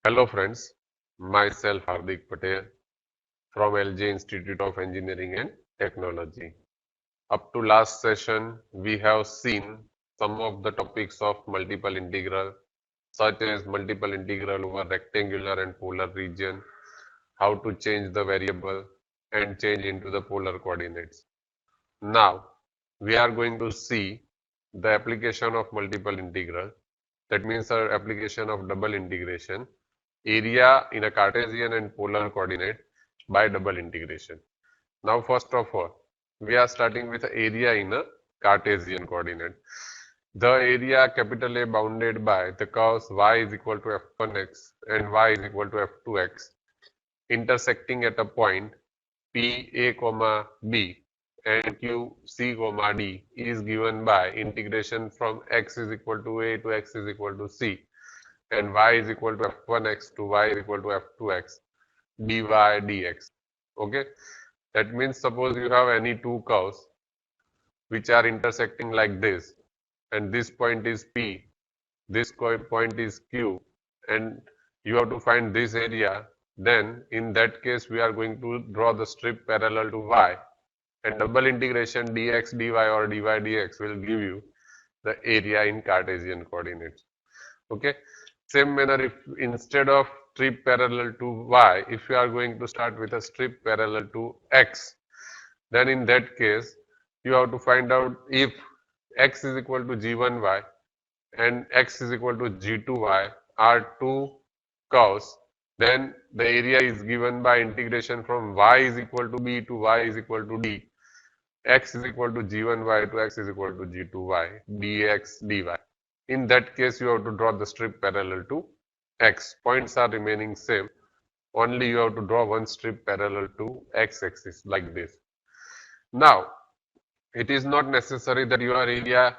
Hello friends, myself Hardik Patel from LJ Institute of Engineering and Technology. Up to last session, we have seen some of the topics of multiple integral, such as multiple integral over rectangular and polar region, how to change the variable and change into the polar coordinates. Now, we are going to see the application of multiple integral. That means our application of double integration area in a Cartesian and polar coordinate by double integration. Now, first of all, we are starting with area in a Cartesian coordinate. The area capital A bounded by the curves y is equal to f1x and y is equal to f2x intersecting at a point P A comma B and Q C comma D is given by integration from x is equal to A to x is equal to C and y is equal to f1x to y is equal to f2x dy dx. Okay, that means suppose you have any two curves which are intersecting like this, and this point is P, this point is Q, and you have to find this area. Then in that case we are going to draw the strip parallel to y, and double integration dx dy or dy dx will give you the area in Cartesian coordinates. Okay, same manner, if instead of strip parallel to y, if you are going to start with a strip parallel to x, then in that case you have to find out if x is equal to g1y and x is equal to g2y are two curves, then the area is given by integration from y is equal to b to y is equal to d, x is equal to g1y to x is equal to g2y dx dy. In that case, you have to draw the strip parallel to x. Points are remaining same. Only you have to draw one strip parallel to x-axis like this. Now, it is not necessary that your area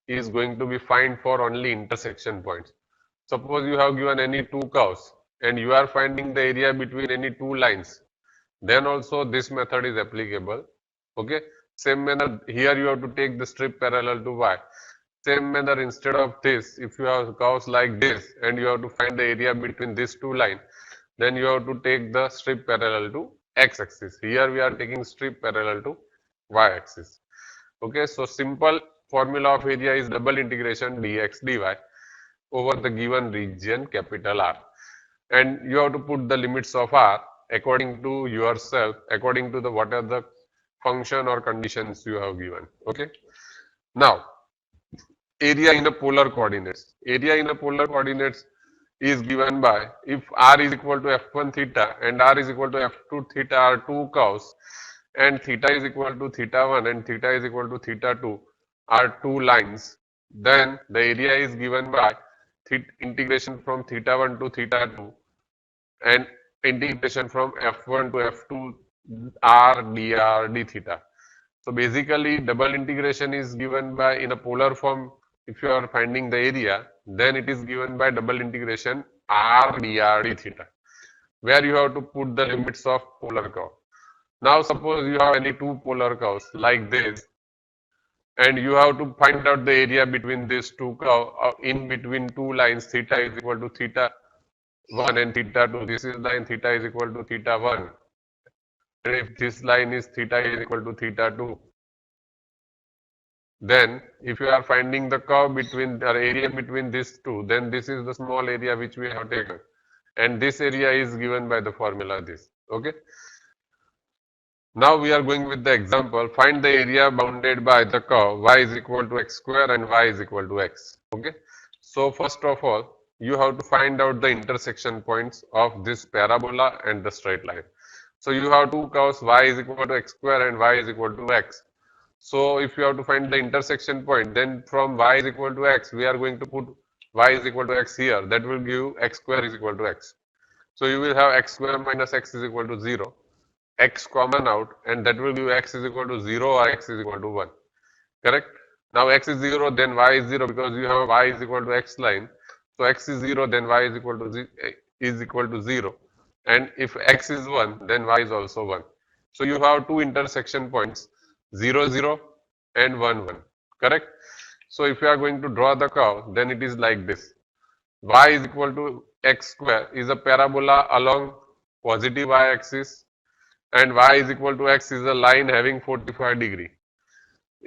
is going to be fine for only intersection points. Suppose you have given any two curves and you are finding the area between any two lines. Then also this method is applicable. Okay. Same manner, here you have to take the strip parallel to y. Same manner, instead of this, if you have curves like this and you have to find the area between these two lines, then you have to take the strip parallel to x-axis. Here we are taking strip parallel to y-axis. Okay, so simple formula of area is double integration dx dy over the given region capital R. And you have to put the limits of R according to yourself, according to the what are the function or conditions you have given. Okay. Now, area in a polar coordinates. Area in a polar coordinates is given by if r is equal to f1 theta and r is equal to f2 theta are two curves and theta is equal to theta 1 and theta is equal to theta 2 are two lines, then the area is given by integration from theta 1 to theta 2 and integration from f1 to f2 r dr d theta. So basically double integration is given by in a polar form. If you are finding the area, then it is given by double integration r dr d theta, where you have to put the limits of polar curve. Now suppose you have any two polar curves like this, and you have to find out the area between these two curves in between two lines. Theta is equal to theta 1 and theta 2. This is line theta is equal to theta 1. And if this line is theta is equal to theta 2, then if you are finding the curve between the area between these two, then this is the small area which we have taken, and this area is given by the formula this. Okay. Now we are going with the example. Find the area bounded by the curve y is equal to x square and y is equal to x. Okay. So first of all, you have to find out the intersection points of this parabola and the straight line. So you have two curves, y is equal to x square and y is equal to x. So if you have to find the intersection point, then from y is equal to x, we are going to put y is equal to x here. That will give x square is equal to x. So you will have x square minus x is equal to 0. X common out, and that will give x is equal to 0 or x is equal to 1. Correct? Now x is 0, then y is 0 because you have y is equal to x line. So x is 0, then y is equal to 0. And if x is 1, then y is also 1. So you have two intersection points, 0, 0 and 1, 1. Correct? So if you are going to draw the curve, then it is like this. Y is equal to x square is a parabola along positive y-axis, and y is equal to x is a line having 45 degree.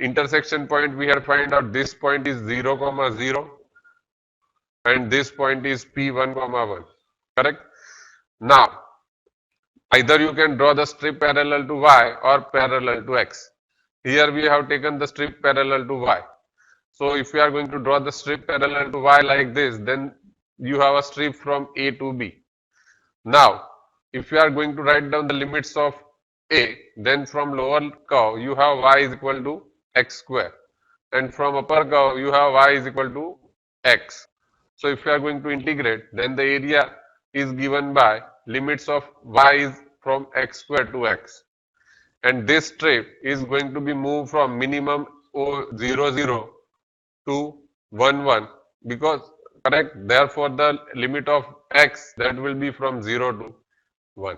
Intersection point we have find out this point is 0, 0 and this point is P1, 1. Correct? Now, either you can draw the strip parallel to y or parallel to x. Here we have taken the strip parallel to y. So if we are going to draw the strip parallel to y like this, then you have a strip from A to B. Now, if you are going to write down the limits of A, then from lower curve you have y is equal to x square, and from upper curve you have y is equal to x. So if you are going to integrate, then the area is given by limits of y is from x square to x, and this strip is going to be moved from minimum 0, 0 to 1, 1, because correct, therefore the limit of x that will be from 0 to 1.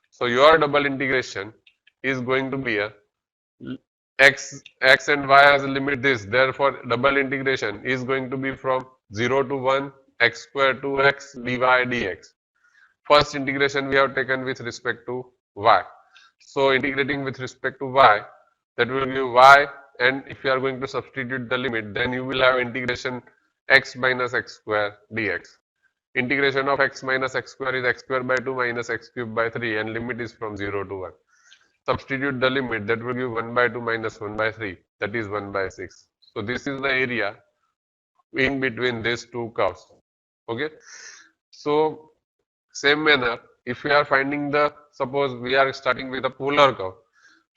So your double integration is going to be a x and y as a limit this, therefore double integration is going to be from 0 to 1 x square to x dy dx. First integration we have taken with respect to y. So integrating with respect to y, that will give y, and if you are going to substitute the limit, then you will have integration x minus x square dx. Integration of x minus x square is x square by 2 minus x cube by 3, and limit is from 0 to 1. Substitute the limit, that will give 1 by 2 minus 1 by 3, that is 1 by 6. So this is the area in between these two curves. Okay. So same manner, if we are finding the, suppose we are starting with a polar curve,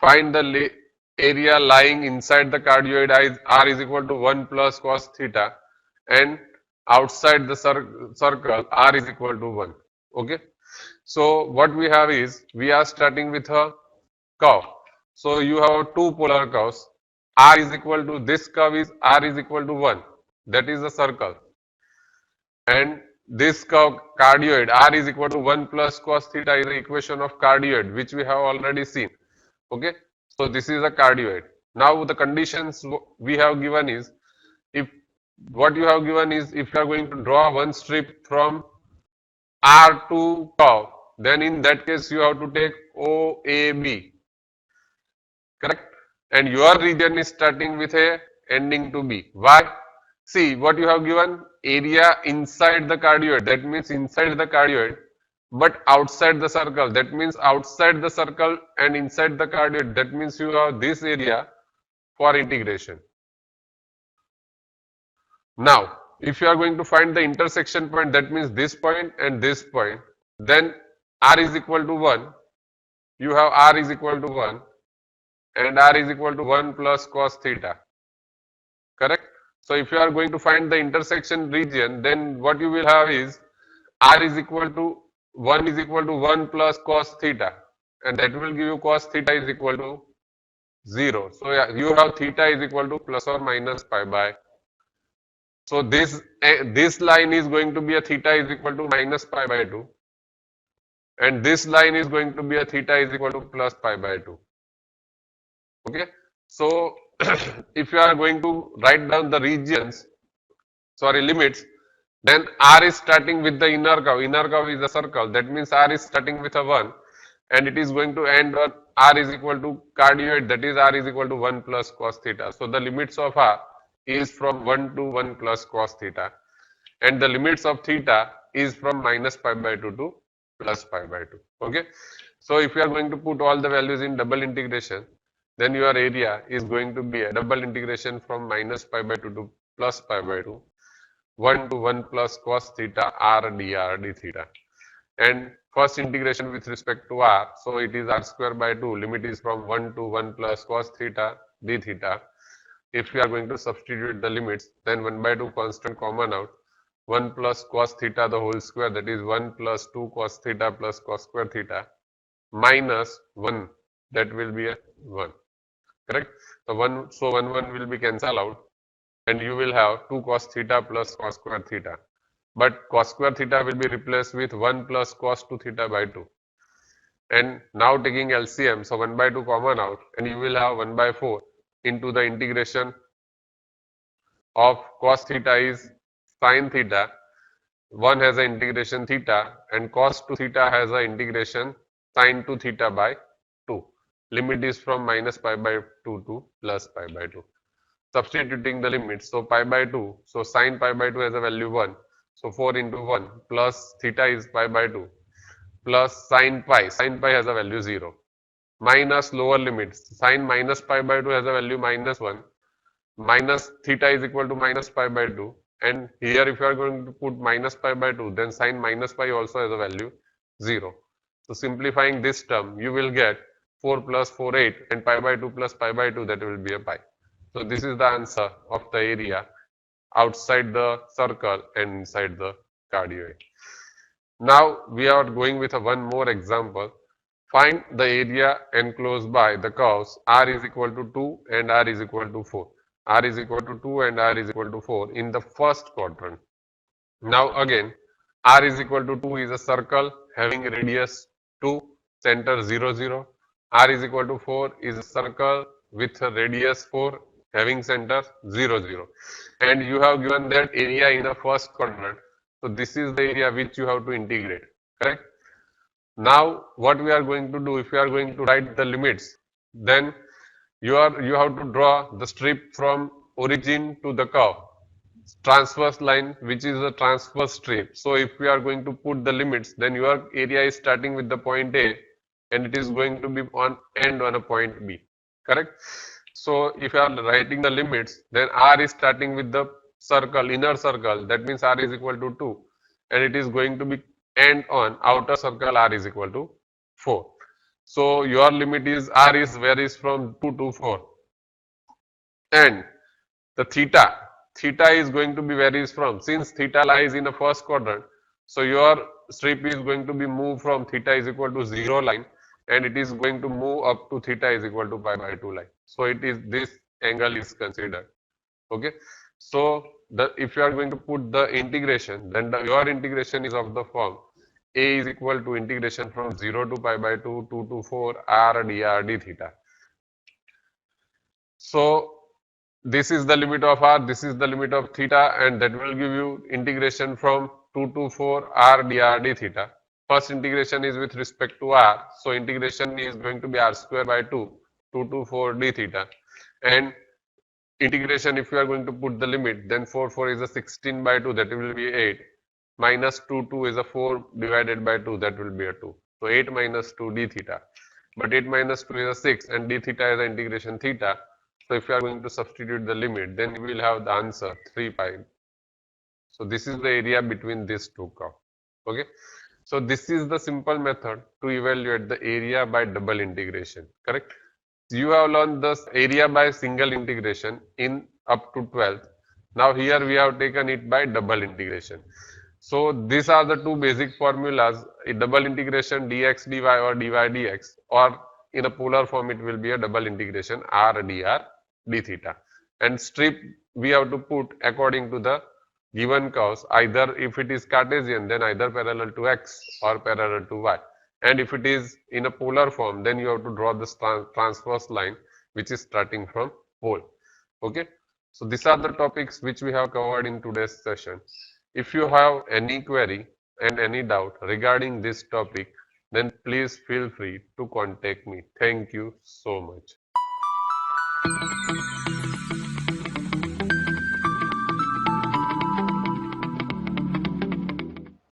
find the area lying inside the cardioid r is equal to 1 plus cos theta, and outside the circle r is equal to 1. Okay. So what we have is, we are starting with a curve. So you have two polar curves. R is equal to, this curve is r is equal to 1. That is the circle. And this curve cardioid r is equal to 1 plus cos theta is the equation of cardioid, which we have already seen. Okay. So this is a cardioid. Now the conditions we have given is, if what you have given is, if you are going to draw one strip from R to curve, then in that case you have to take OAB. Correct? And your region is starting with A, ending to B. Why? See what you have given, area inside the cardioid, that means inside the cardioid, but outside the circle, that means outside the circle and inside the cardioid, that means you have this area for integration. Now, if you are going to find the intersection point, that means this point and this point, then r is equal to 1, you have r is equal to 1, and r is equal to 1 plus cos theta. Correct? So if you are going to find the intersection region, then what you will have is r is equal to 1 is equal to 1 plus cos theta, and that will give you cos theta is equal to 0. So yeah, you have theta is equal to plus or minus pi by. So this line is going to be a theta is equal to minus pi by 2, and this line is going to be a theta is equal to plus pi by 2. Okay. So if you are going to write down the regions, sorry, limits, then r is starting with the inner curve. Inner curve is a circle. That means r is starting with a 1, and it is going to end on r is equal to cardioid. That is r is equal to 1 plus cos theta. So the limits of r is from 1 to 1 plus cos theta, and the limits of theta is from minus pi by 2 to plus pi by 2. Okay. So if you are going to put all the values in double integration, then your area is going to be a double integration from minus pi by 2 to plus pi by 2, 1 to 1 plus cos theta r dr d theta. And first integration with respect to r, so it is r square by 2, limit is from 1 to 1 plus cos theta d theta. If we are going to substitute the limits, then 1 by 2 constant common out, 1 plus cos theta the whole square, that is 1 plus 2 cos theta plus cos square theta, minus 1, that will be a 1. Correct? So 1 will be cancelled out, and you will have 2 cos theta plus cos square theta. But cos square theta will be replaced with 1 plus cos 2 theta by 2. And now taking LCM, so 1 by 2 common out, and you will have 1 by 4 into the integration of cos theta is sin theta, One has an integration theta and cos to theta has an integration sin to theta by 2. Limit is from minus pi by 2 to plus pi by 2. Substituting the limits, so pi by 2, so sin pi by 2 has a value 1. So 4 into 1 plus theta is pi by 2 plus sin pi has a value 0. Minus lower limits, sin minus pi by 2 has a value minus 1. Minus theta is equal to minus pi by 2, and here if you are going to put minus pi by 2, then sin minus pi also has a value 0. So simplifying this term, you will get 4 plus 4 8 and pi by 2 plus pi by 2, that will be a pi. So this is the answer of the area outside the circle and inside the cardioid. Now we are going with one more example. Find the area enclosed by the curves r is equal to 2 and r is equal to 4. R is equal to 2 and r is equal to 4 in the first quadrant. Now again, r is equal to 2 is a circle having radius 2, center 0, 0. R is equal to 4 is a circle with a radius 4 having center 0, 0. And you have given that area in the first quadrant. So this is the area which you have to integrate, correct? Now what we are going to do, if we are going to write the limits, then you have to draw the strip from origin to the curve, transverse line, which is a transverse strip. So if we are going to put the limits, then your area is starting with the point A and it is going to be on end on a point B, correct? So if you are writing the limits, then R is starting with the circle, inner circle, that means R is equal to 2, and it is going to be end on outer circle, R is equal to 4. So your limit is R is varies from 2 to 4, and the theta is going to be varies from, since theta lies in the first quadrant, so your strip is going to be moved from theta is equal to 0 line, and it is going to move up to theta is equal to pi by 2 line. So it is this angle is considered. Okay, so if you are going to put the integration, then your integration is of the form a is equal to integration from 0 to pi by 2, 2 to 4 r dr d theta. So this is the limit of r, this is the limit of theta, and that will give you integration from 2 to 4 r dr d theta. First integration is with respect to r, so integration is going to be r square by 2, 2 to 4 d theta, and integration, if you are going to put the limit, then 4 is a 16 by 2, that will be 8, minus 2 is a 4 divided by 2, that will be a 2. So 8 minus 2 d theta, but 8 minus 2 is a 6 and d theta is the integration theta. So if you are going to substitute the limit, then you will have the answer 3 pi. So this is the area between these two curves. Okay. So this is the simple method to evaluate the area by double integration, correct? You have learned the area by single integration in up to 12th. Now here we have taken it by double integration. So these are the two basic formulas, a double integration dx dy or dy dx, or in a polar form it will be a double integration r dr d theta. And strip we have to put according to the given curves, either if it is Cartesian, then either parallel to x or parallel to y. And if it is in a polar form, then you have to draw this transverse line which is starting from pole. Okay. So these are the topics which we have covered in today's session. If you have any query and any doubt regarding this topic, then please feel free to contact me. Thank you so much.